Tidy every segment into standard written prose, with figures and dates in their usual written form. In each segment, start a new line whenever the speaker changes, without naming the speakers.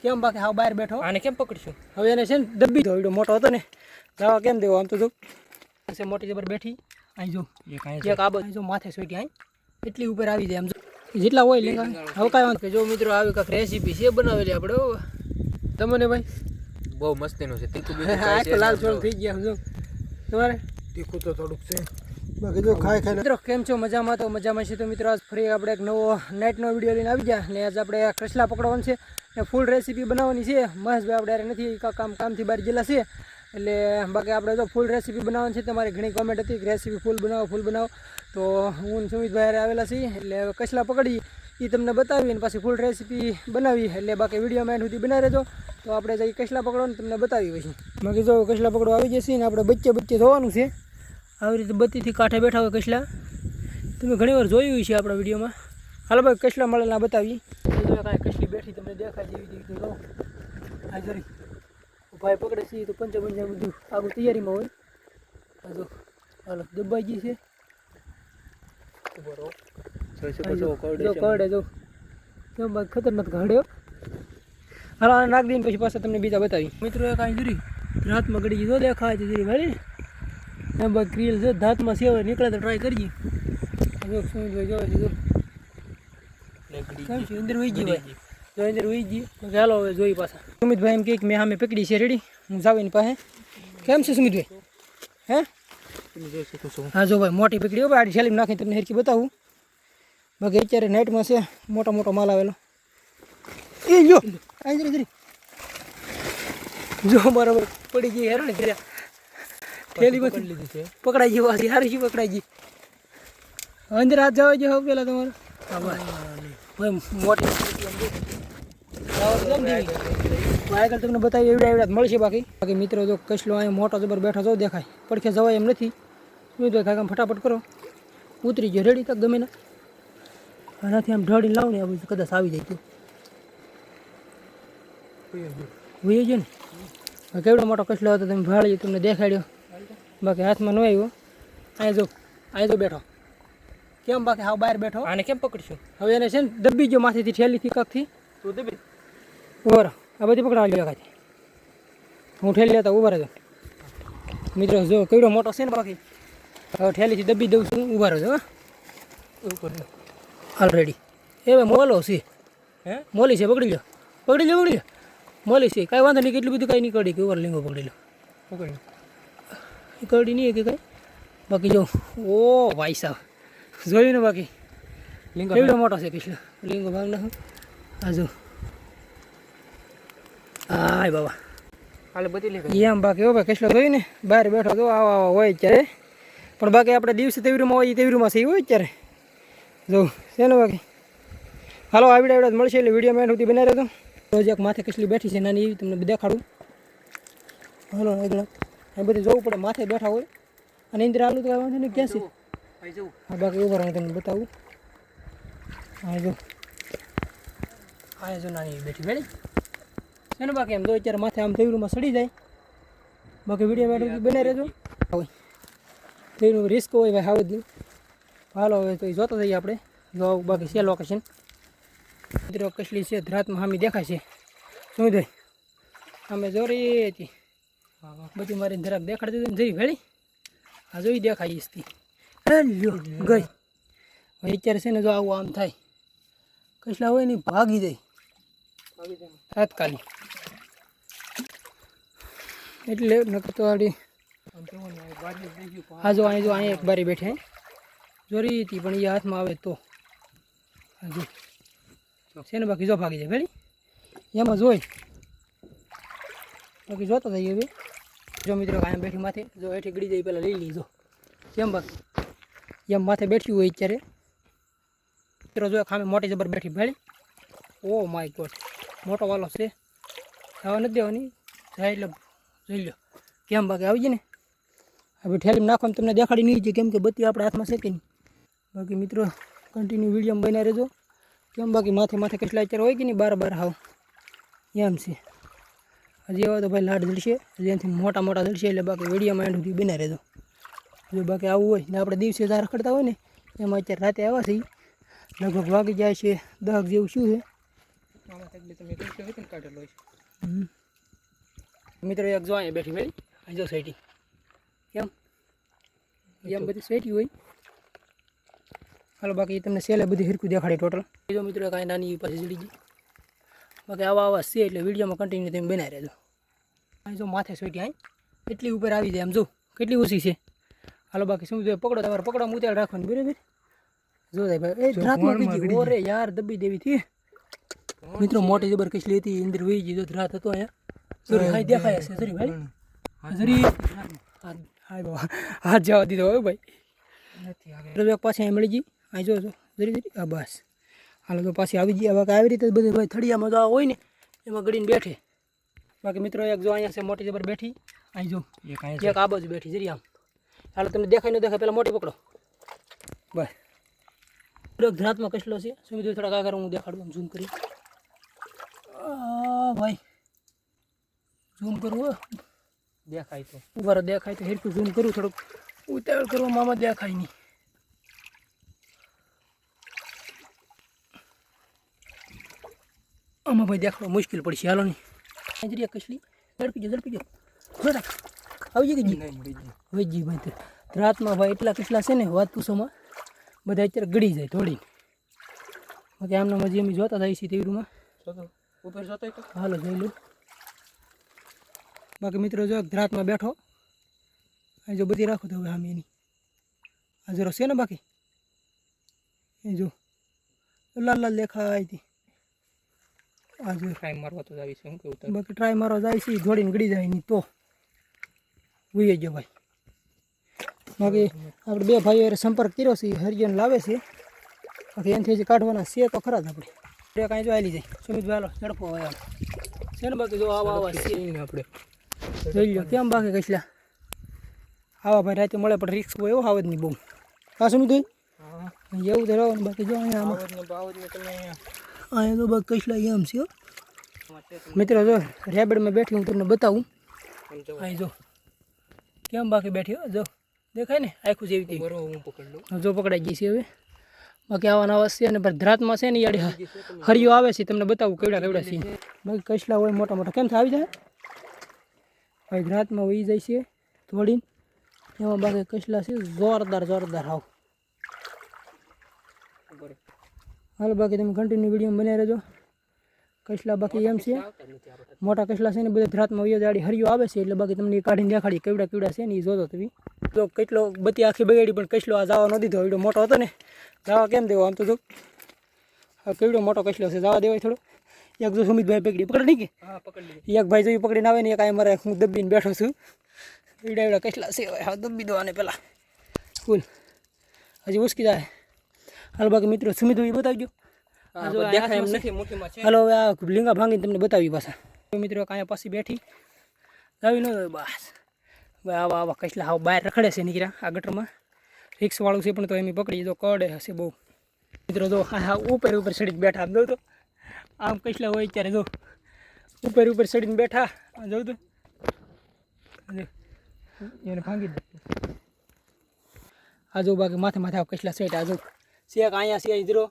કેમ બાકી હાવ બહાર બેઠો
આને કેમ પકડશું?
હવે એને છે ને દબ્બી દો, મોટો હતો ને જવા કેમ દેવો? આમ તો જો મોટી જબર બેઠી અહીં જો એક આ બાજુ જો માથે સોટી અહીં એટલી ઉપર આવી જાય. આમ જો જેટલા હોય લેંગા હવે કાંઈ વાંધો. જો મિત્રો આવી કાંઈક રેસીપી છે બનાવેલી આપણે તમને ભાઈ
બહુ મસ્તીનું છે. તીખું
લાલ ચોળ થઈ ગયા જો તમારે
તીખું તો થોડુંક છે
બાકી જો ખાઈ ખાઈ. મિત્રો કેમ છો? મજામાં? તો મજામાં છે. તો મિત્રો આજ ફરી આપણે એક નવો નાઇટનો વિડીયો લઈને આવી ગયા ને આજ આપણે કસલા પકડવાનું છે ને ફૂલ રેસીપી બનાવવાની છે. મહેશભાઈ આપણે યાર નથી કામથી બહાર ગયેલા છે એટલે બાકી આપણે તો ફૂલ રેસીપી બનાવવાની છે. તમારી ઘણી કોમેન્ટ હતી કે રેસીપી ફૂલ બનાવો તો હું સુમિતભાઈ આવેલા છીએ એટલે હવે કસલા પકડી એ તમને બતાવી અને પાછી ફૂલ રેસીપી બનાવી એટલે બાકી વિડીયોમાં એન્ડ સુધી બનાવી રહેજો. તો આપણે જઈ કસલા પકડવાનું તમને બતાવી પછી. બાકી જો કસલા પકડવા આવી જશે ને આપણે બચ્ચે ધોવાનું છે. આવી રીતે બત્તીથી કાંઠે બેઠા હોય કસલા તમે ઘણી વાર જોયું છે આપણા વિડીયોમાં. હાલો ભાઈ કસલા મળેલા બતાવી. કાંઈ કસલી બેઠી તમને દેખાય જેવી રીતે રહો આ જરી ભાઈ પકડે છે તો પંચા બધું આગળ તૈયારીમાં હોય. આ જો હાલો દબાઈ ગઈ છે કરડે જો કેમ બાકી ખતરનાક ઘડ્યો. હાલો આને નાખ દઈને પછી પાછા તમને બીજા બતાવી. મિત્રો એ કાંઈ જરી રાતમાં ગળી જો દેખાય છે જરી ભાઈ એમ બાકી ક્રિયલ છે ધાતમાં સેવા નીકળે તો ટ્રાય કરીએ. જો સુમિતભાઈ જોવે છે જો કેમ છે અંદર વહી ગઈ ભાઈ જો અંદર વહી ગઈ. ચાલો હવે જોઈ પાછા. સુમિતભાઈ એમ કે મેં સામે પકડી છે રેડી હું જાવ એની પાસે. કેમ છે સુમિતભાઈ? હે હા જો ભાઈ મોટી પકડી ભાઈ આડી છેલ્લી નાખીને તમને હેરકી બતાવું. બાકી અત્યારે નાઇટમાં છે મોટો માલ આવેલો એ જો અહીં જરી જો બરાબર પડી ગઈ હેરો ને કર્યા થેલી પકડી લીધી છે પકડાઈ ગઈ વાસી હારી શું પકડાઈ ગઈ. અંદર હાથ જવા જો પેલા તમારે હા ભાઈ મોટી આગળ તમને બતાવી એવડા મળશે. બાકી મિત્રો જો કસલો અહીં મોટો જબર બેઠો જો દેખાય પડખે જવાય એમ નથી. શું તો કામ ફટાફટ કરો ઉતરી ગયો રેડી તક ગમે ને આનાથી આમ ઢળીને લાવ ને આ બધું કદાચ આવી જાય તો હોઈ ગયો ને. કેવડો મોટો કસલો હતો તમે ભાળી તમને દેખાડ્યો બાકી હાથમાં ન આવ્યો. અહીં જો બેઠો કેમ બાકી હાવ બહાર બેઠો.
આને કેમ પકડશું?
હવે એને છે ને દબ્બી ગયો માથેથી ઠેલીથી કકથી તું દબી ઉભા આ બધી પકડાવી લે કાંઈ હું ઠેલી લેતા ઉભા રહેજો. મિત્રો જો કેવડો મોટો છે ને બાકી હવે ઠેલીથી દબી દઉં છું ઉભા રહેજો. ઉપર ઓલરેડી એ મોલો છે હે મોલી છે પકડી લો મોલી છે કાંઈ વાંધો નહીં કેટલું બધું કાંઈ નહીં કડી કે ઉપર લીંગો પકડી લો કડી નહીં કે કાંઈ. બાકી જો ઓ ભાઈ સાહેબ જોયું ને બાકી લીંગો કેવડો મોટો છે કૃષ્ણ લીંગો ભાગ નાખો આ જો હાય બાબા
હાલે બધી લે
એમ બાકી હો ભાઈ કસલો જોયું ને બહાર બેઠો તો આવા હોય અત્યારે પણ બાકી આપણે દિવસે તેવરીમાં હોય તેવરીમાં સહી હોય અત્યારે જો છે ને બાકી. હાલો આવડા મળશે એટલે વિડીયો મેં સુધી બનાવી રહેતો. રોજ એક માથે કસલી બેઠી છે નાની એવી તમને દેખાડું. હાલો આગળ આ બધું જોવું પડે માથે બેઠા હોય અને ઇન્દ્ર આલું તો વાંધો નહીં ક્યાં છે હા બાકી ઉભા હું તમને બતાવું. હા જો નાની બેઠી બેઠી છે ને બાકી એમ જો અત્યારે માથે આમ તેવરીમાં સડી જાય. બાકી વિડીયો મેં બનાવી રહેજો. તેનું રિસ્ક હોય ભાઈ હાવ જ નહીં. હાલો હવે તો એ જોતા જઈએ આપણે જો બાકી છે લોકેશન. મિત્રો કસલી છે રાતમાં સામે દેખાય છે સુમિતભાઈ અમે જોરી હતી બધું મારીને જરાક દેખાડી દીધું ને જઈ ભેળી હા જોઈ દેખાય ઈસથી લ્યો ગઈ. અત્યારે છે ને જો આવું આમ થાય કસલા હોય ને ભાગી જાય તાત્કાલિક એટલે નકર તો આડી હા જો અહીંયા એક બારી બેઠે જોરી હતી પણ એ હાથમાં આવે તો હજુ છે ને બાકી જો ભાગી જાય ભેળી એમાં જોઈ બાકી જોતા જઈએ હવે. જો મિત્રો કાંઈ બેઠી માથે જો હેઠી ગળી જાય પહેલાં લઈ લીધો કેમ બાકી એમ માથે બેઠી હોય અત્યારે. મિત્રો જો ખામે મોટી જબર બેઠી ભેળી ઓ માય ગોડ મોટો વાલો છે ખાવા નથી દેવાની જાય એટલે જોઈ લો કેમ બાકી આવી જાય ને હવે ઠેલીમાં નાખવાનું તમને દેખાડી નહીં છે કેમ કે બત્તી આપણા હાથમાં છે કે નહીં. બાકી મિત્રો કન્ટિન્યુ વિડીયોમાં બનાવી રહેજો કેમ બાકી માથે કેટલા અત્યારે હોય કે નહીં બાર હાવ એમ છે. હજી એવા તો ભાઈ લાડ જડશે હજી એનાથી મોટા જડશે એટલે બાકી વિડીયોમાં એન્ડ સુધી બનાવી રહેજો. જો બાકી આવું હોય ને આપણે દિવસે જાર રખડતા હોય ને એમાં અત્યારે રાતે આવ્યા છે લગભગ વાગી જાય છે 10 જેવું શું છે
આમાં તકલીફ તમે કઈ છે ને કાઢેલો છે.
મિત્રો એક જો અહીંયા બેઠી મેળી અહીં જો સાઈટી કેમ એમ બધી સાઈટી હોય. હાલો બાકી તમને સેલે બધી હરખું દેખાડે ટોટલ. બીજો મિત્રો કાંઈ નાની પાસે જડી ગઈ. બાકી આવા છે એટલે વિડીયોમાં કન્ટિન્યુ તમે બનાવી રહેજો. અહીં જો માથે સાઈટી અહીં એટલી ઉપર આવી જાય આમ જો કેટલી ઓછી છે. હાલો બાકી શું જોઈએ પકડો તમારે પકડવામાં ઉતાર રાખવાની બરાબર. જો ભાઈ એ રાતમાં બીજી ઓરે યાર દબી દેવી હતી મિત્રો. મોટી જબર કસલી હતી અંદર વહી ગઈ. જો રાત હતો અહીંયા સોરી હાઈ દેખાય છે સોરી ભાઈ જરી હાય બાબા હાથ જવા દીધો હોય ભાઈ
નથી આવે.
પાછી અહીં મળી ગઈ. અહીં જો જરી જરી આ બસ. હાલો તો પાછી આવી ગઈ. હવે આવી રીતે બધે ભાઈ થળિયામાં તો આ હોય ને એમાં ગળીને બેઠે. બાકી મિત્રો એક જો અહીંયા છે મોટી જબર બેઠી. અહીં જો એક આ બાજુ બેઠી જરી આમ. હાલો તમને દેખાય ન દેખાય પહેલાં મોટી પકડો બસ. રાતમાં કસલો છે સુમિત થોડા કાકર હું દેખાડું ઝૂમ કરી. ભાઈ ઝૂમ કરવું
દેખાય તો
ઉભા દેખાય તો હેરકું ઝૂમ કરું થોડુંક ઉતાવળ કરવામાં આમાં દેખાય નહીં. આમાં ભાઈ દેખાડો મુશ્કેલ પડશે. હાલો નહીં જરી કસલી ઝડપી જાઓ આવી જઈ ગઈ
નહીં મળી ગઈ.
વહી ગઈ ભાઈ. તો રાતમાં ભાઈ એટલા કસલા છે ને વાત પૂછોમાં બધા અત્યારે ગળી જાય થોડી. બાકી આમના મજી અમે જોતા થાય છે તેવીમાં.
ઉપર જતો તો
હાલો જોઈ લો. બાકી મિત્રો જો રાતમાં બેઠો અહીં જો બધી રાખો તો હવે આમ એની આ જરો છે ને બાકી એ જો લાલ લાલ દેખાય હતી. આ જો
ટ્રાય મારવા તો આવી છે હું કેવું તારે.
બાકી ટ્રાય મારવા જાય છે જોડીને ગળી જાય નહીં તો ભૂઈ ગયો ભાઈ. બાકી આપણે બે ભાઈઓ સંપર્ક કર્યો છે હરિજન લાવે છે. બાકી એનાથી જે કાઢવાના છે તો ખરા જ આપણે કાંઈ જો આલી જાય સુમિતભાઈ હાલો ઝડપો હોય આમ છે ને. બાકી જો આવા આવા છે
આપણે
જોઈ લો કેમ બાકી કસલા આવા ભાઈ રાતે મળે પણ રિક્સ હોય એવો આવત નહીં બહુ. હા સુમિતભાઈ
હા
એવું તો રહેવાનું. બાકી જો અહીંયા આમાં
બાવળને તમે
અહીંયા તો બાકી કસલા એમ છે. મિત્રો જો રેબડમાં બેઠી હું તમને બતાવું. અહીં જો કેમ બાકી બેઠી હો જો દેખાય ને આખું જેવી તે
બરો હું પકડ લઉં.
જો પકડાઈ ગઈ છે હવે. બાકી આવાના આવાજ છે અને ધરાતમાં છે ને યાડી હરિયો આવે છે તમને બતાવું કેવડા કેવડા છે. બાકી કસલા હોય મોટા મોટા કેમ આવી જાય ભાઈ ધરાતમાં વહી જાય છે થોડીને એમાં બાકી કસલા છે જોરદાર જોરદાર હાવ. હાલ બાકી તમે કન્ટિન્યુ વિડીયો બનાવી રહેજો. કસલા બાકી એમ છે મોટા કસલા છે ને બધા ધરાતમાં વહી જાડી હરિયો આવે છે એટલે બાકી તમને કાઢીને દેખાડી કેવડા કેવડા છે ને એ જોજો તમે. તો કેટલો બધી આખી બગાડી પણ કસલો આ જવા ન દીધો. એવડો મોટો હતો ને જવા કેમ દેવો આમ તો જો આ કેવડો મોટો કસલો છે જવા દેવાય થોડો. એક જો સુમિતભાઈ પકડી પકડ નહીં કે
હા પકડ લીધી.
એક ભાઈ જોઈ પકડીને આવે ને એક આ મારે હું દબીને બેઠો છું. એવડા એવડા કસલા છે હા દબી દો આને પહેલાં ફૂલ હજી ઉસકી જાય. હાલ બાકી મિત્રો સુમિતભાઈ બતાવજો.
દેખાય એમ નથી મુઠ્ઠીમાં છે.
હાલો હવે આ લીંગા ભાંગીને તમને બતાવી પાછા. મિત્રો કાંઈ પાછી બેઠી આવી ન હોય બસ આવા આવા કસલા હાવ બહાર રખડે છે નીકળ્યા આ ગટરમાં. રિક્સવાળું છે પણ તો એમ પકડી તો કડે હશે બહુ. મિત્રો જો હા ઉપર ઉપર ચડીને બેઠા આમ જોઉં તો આમ કસલા હોય ત્યારે જો ઉપર ઉપર ચડીને બેઠા જોઉં તો એને ભાંગી દે. આ જો બાકી માથે માથે કસલા સેટ આ જો શેક અહીંયા છે જરો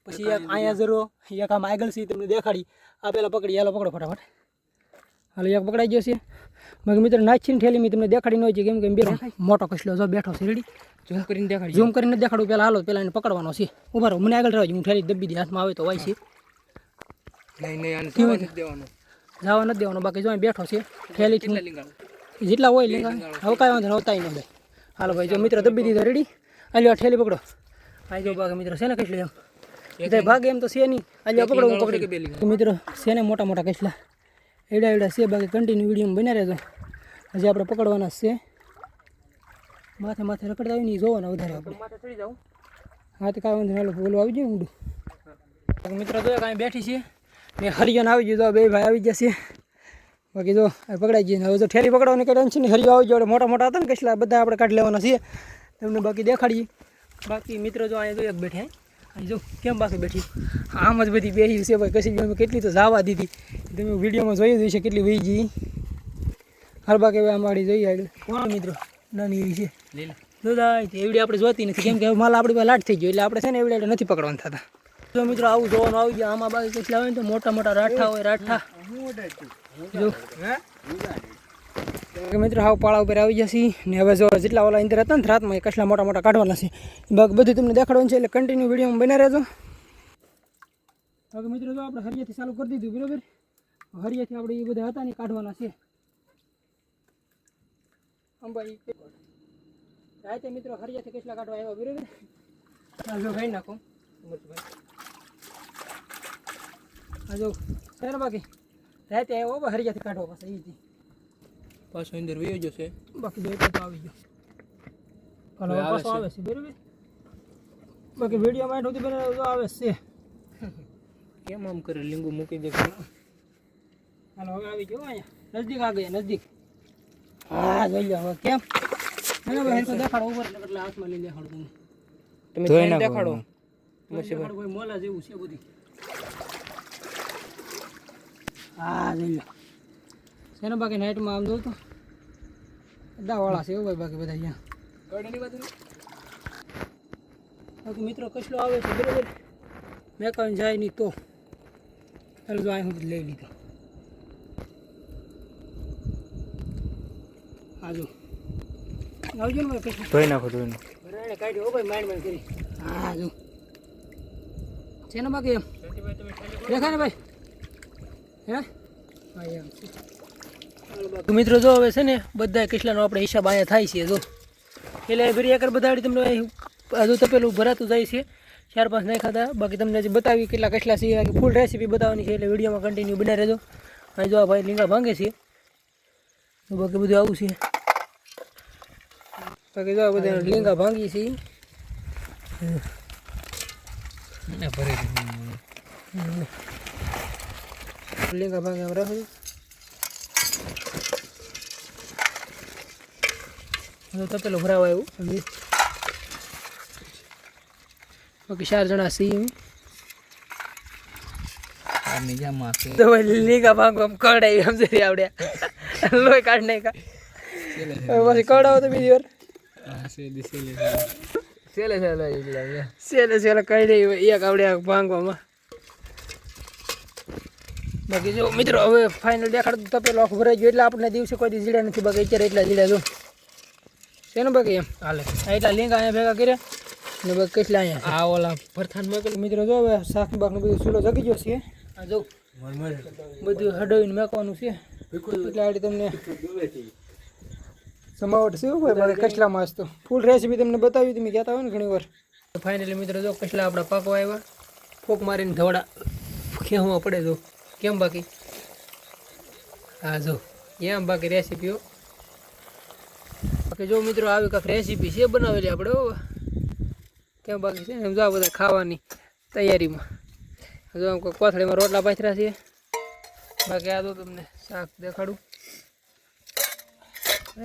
પછી એક અહીંયા જરો એક આમ આગળ છે તમને દેખાડી. આ પહેલાં પકડી હાલો પકડો ફટાફટ. હાલો એક પકડાઈ ગયો છે. બાકી મિત્રો નાખીને ઠેલી મેં તમને દેખાડી ન હોય છે કેમ કે બે મોટો કસલો જો બેઠો છે રેડી.
ઝૂમ કરીને દેખાડી.
ઝૂમ કરીને દેખાડું પહેલાં હાલો પહેલાં એને પકડવાનો છે. ઉભા રહો મને આગળ રહેજો હું ઠેલી દબી દી હાથમાં આવે તો વાય છે.
નહીં આને જવા નથી દેવાનું.
જવા નથી દેવાનો. બાકી જો અહીં બેઠો છે ઠેલી
કેટલા લીંગાણું
જેટલા હોય લીંગા હવે કાંઈ વાંધો નહોતા ન ભાઈ. હાલો ભાઈ જો મિત્રો દબી દીધો રેડી. હાલો ઠેલી પકડો. આ જો બાકી મિત્રો છે ને કસલી એમ એટલે ભાગે એમ તો છે નહીં. હાલો પકડો હું પકડી મિત્રો છે ને મોટા મોટા કસલા એવડા એવડા છે. બાકી કન્ટિન્યુ વિડીયો બન્યા રહેજો. હજી આપણે પકડવાના છે. માથે માથે રખડતા હોય ને એ જોવાના વધારે આપણે
માથે ચડી જાઉં.
હા તો કાંઈ વાંધો નહીં. હાલો બોલો આવી જાય ઊંડું. મિત્રો જો કાંઈ બેઠી છે ને હરિયન આવી ગયું તો બે ભાઈ આવી જશે. બાકી જો પકડાઈ ગઈ. હવે જો ઠેલી પકડવાની કંઈ ટેન્શન નહીં. હરિયો આવી ગયો મોટા મોટા હતા ને કસલા બધા આપણે કાઢી લેવાના છીએ તમને બાકી દેખાડીએ. બાકી મિત્રો જો અહીંયા જો એક બેઠે અહીં જો કેમ બાકી બેઠી આમ જ બધી બેસી છે ભાઈ. કશી અમે કેટલી તો જવા દીધી તમે વિડીયોમાં જોઈ જ છે કેટલી વહી ગઈ. હાલ બાકી હવે અમારી જોઈએ આગળ કોણ મિત્રો નાની એવી છે
લીલા
દાદા એવડી આપણે જોતી નથી કેમ કે માલ આપણી પાસે લાટ થઈ ગયો એટલે આપણે છે ને એવડે નથી પકડવાના થતા. જો મિત્રો આવું જોવાનું આવી ગયા. આમાં બાકી કેટલા હોય ને તો મોટા મોટા રાઠા હોય. રાઠા જો મિત્રો હાવ પાળા ઉપર આવી જશે ને. હવે જો જેટલા ઓલા અંદર હતા ને રાતમાં એ કેટલા મોટા મોટા કાઢવાના છે બધું તમને દેખાડવાનું છે. એટલે કન્ટિન્યુ વિડીયોમાં બના રહેજો. હવે મિત્રો જો આપણે હરિયાથી ચાલુ કરી દીધું બરાબર. હરિયાથી આપણે એ બધા હતા ને કાઢવાના છે. અંબાઈ રાતે મિત્રો હરિયાથી કેટલા કાઢવા આવ્યા બરાબર. જો ખાઈ નાખો આ જો છે ને બાકી રાતે આવ્યો હરિયાથી કાઢવા પાછા એથી
પાછો અંદર વયો જશે.
બાકી જો તો આવી ગયો. હાલો પાછો આવે છે બરાબર. બાકી વિડીયોમાં સુધી બનાવ્યો તો આવે છે.
કેમ આમ કરે લીંબુ મૂકી દે.
હાલો હવે આવી ગયો અહીંયા નજદીક આ ગયા નજદીક. હા જોઈ લો હવે કેમ ભાઈ તો દેખાડો ઉપર એટલે હાથમાં લઈ દેખાડો
તમે જોઈને દેખાડો.
કોઈ મોલા જેવું છે બધી. હા જોઈ લો છે ને. બાકી નાઇટમાં આમ જોઉં તો દાવાળા છે એવું ભાઈ. બાકી બધા અહીંયા બાકી મિત્રો કસલો આવે છે બરાબર. મેં કહ્યું જાય નહીં તો ચાલો જો અહીં હું લઈ લીધો. હા જો આવજો ને ભાઈ કશું
ધોઈ નાખો ધોઈ નાખો.
બરાબર કાઢ્યો ભાઈ માઇન્ડ માઇન્ડ કરી. હા જો છે ને બાકી એમ દેખાય ને ભાઈ. હે હા એમ છે. મિત્રો જો હવે છે ને બધા કેટલાનો આપણે હિસાબ અહીંયા થાય છે. જો એટલે ફરી એકર બધાડી તમને હજુ તપેલું ભરાતું જાય છે. 4-5 નહીં ખાતા. બાકી તમને જે બતાવી કેટલા કેટલા છે ફૂલ રેસીપી બતાવવાની છે. એટલે વિડીયોમાં કન્ટિન્યુ બના રહેજો. અહીં જો આ ભાઈ લીંગા ભાંગે છે. બાકી બધું આવું છે. બાકી જો આ બધા લીંગા ભાંગી છે. લીંગા ભાંગે એમ રાખો. તો પેલો ભરાવા આવ્યું સમજી. બાકી 4 જણા છીએ. તો લીંગા ભાંગો આમ કડાવી સમજી આવડ્યા લોહી કાઢ નહીં કા પછી કડાવો તો બીજી વાર સેલે કઈ દઈ એક આવડે ભાંગવામાં. બાકી જો મિત્રો હવે ફાઇનલ દેખાડતું તપેલો આખું ભરાઈ ગયું. એટલે આપણને દિવસે કોઈ દી જીડા નથી. બાકી અત્યારે એટલા જીડા જો છે ને. બાકી એમ હાલે એટલા લીંગા અહીંયા ભેગા કર્યા ને. બાકી કેટલા અહીંયા આ ઓલા ભરથાન મેકેલ. મિત્રો જો હવે શાક બાકનું બધું ચૂલો જગી ગયો છે. આ જો બધું હડાવીને મેકવાનું છે. એટલે આડી તમને સમાવટ છે ભાઈ. બાકી કચલામાં જ તો ફૂલ રેસીપી તમને બતાવી. તમે કહેતા હોય ને ઘણી વાર. ફાઇનલી મિત્રો જો કચલા આપણા પાકવા આવ્યા. ફોક મારીને ધોડા ખેવામાં પડે જો કેમ. બાકી હા જો એમ બાકી રેસીપીઓ. બાકી જો મિત્રો આવી કાંઈક રેસીપી છે બનાવેલી આપણે કેમ. બાકી છે ને એમ જો આ બધા ખાવાની તૈયારીમાં. જો આમ કોઈ કોથળીમાં રોટલા પાથર્યા છે. બાકી આ તો તમને શાક દેખાડું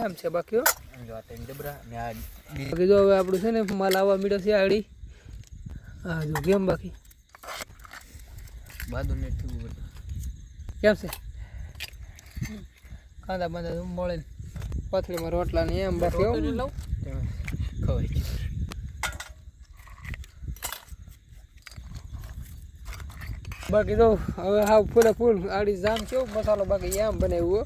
એમ છે. બાકી બાકી જો હવે આપણું છે ને માલ આવવા મીડો છે આડી. હા જો કેમ. બાકી કેમ છે કાંદા બાંદા મળે કોથળીમાં રોટલા ને એમ. બાકી ખવાય. બાકી તો હવે હાવ ફૂલે ફૂલ આડી જામ છે મસાલો. બાકી એમ બનાવ્યું.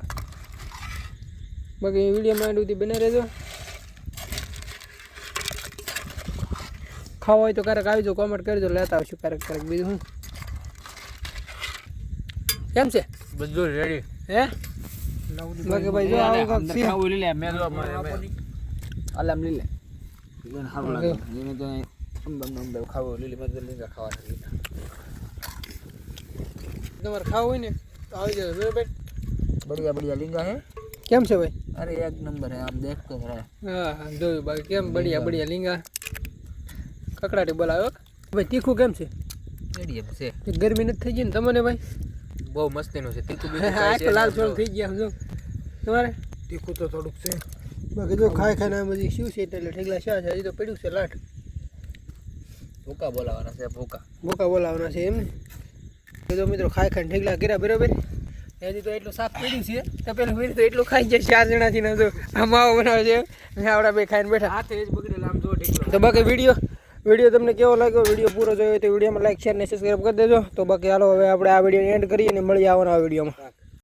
બાકી વિડીયોમાં એન્ડ સુધી બને રહેજો. ખાવા હોય તો ક્યારેક આવી જાઓ, કોમેન્ટ કરજો, લેતા આવશું ક્યારેક ક્યારેક. બીજું શું કેમ છે?
બધું રેડી
હે? બાકી ભાઈ જો આવું કાંક છે.
ખાવું લઈ લે મેં જો આલામ લઈ લે ખાવું લાગે એને તો અંબમ ખાવું લઈ લે મેં તો લીંગા ખાવા લીધા.
તમારે ખાવું હોય ને તો આવી જાવ બરાબર.
બઢિયા બઢિયા લીંગા હે.
કેમ છે ભાઈ?
અરે એક નંબર હે આમ દેખતો રહે.
હા જોયું. બાકી કેમ બઢિયા બઢિયા લીંગા કકડાટી બોલાવ્યો ભાઈ. તીખું કેમ છે?
રેડી છે.
ગરમી નથી થઈ ગઈ ને તમને ભાઈ?
બહુ મસ્તીનું છે તીખું.
આ લાલ ચોળ થઈ ગયા સમજો તમારે.
તીખું તો થોડુંક છે.
બાકી જો ખાઈ ખાઈને આ બધી શું છે એટલે ઠેકલા શા છે. હજી તો પડ્યું છે લાટ.
ભૂકા બોલાવાના છે.
ભૂકા બોલાવાના છે એમ ને. જો મિત્રો ખાઈ ખાઈને ઠેકલા કર્યા બરાબર. હજી તો એટલું શાક પડ્યું છે તો પેલું ફરી તો એટલું ખાઈ જાય 4 જણાથી ના. જો આ માવો બનાવે છે ને આવડા બે ખાઈને બેઠા.
હાથે જ બગડેલા આમ જો ઠેકલો.
તો બાકી વિડીયો વિડીયો તમને કેવો લાગ્યો, વિડીયો પૂરો જોયો તો વિડીયોમાં લાઈક શેર ને સબસ્ક્રાઈબ કરી દેજો. તો બાકી હાલો હવે આપણે આ વિડીયો એન્ડ કરીએ અને મળીએ આવવાના વિડીયોમાં.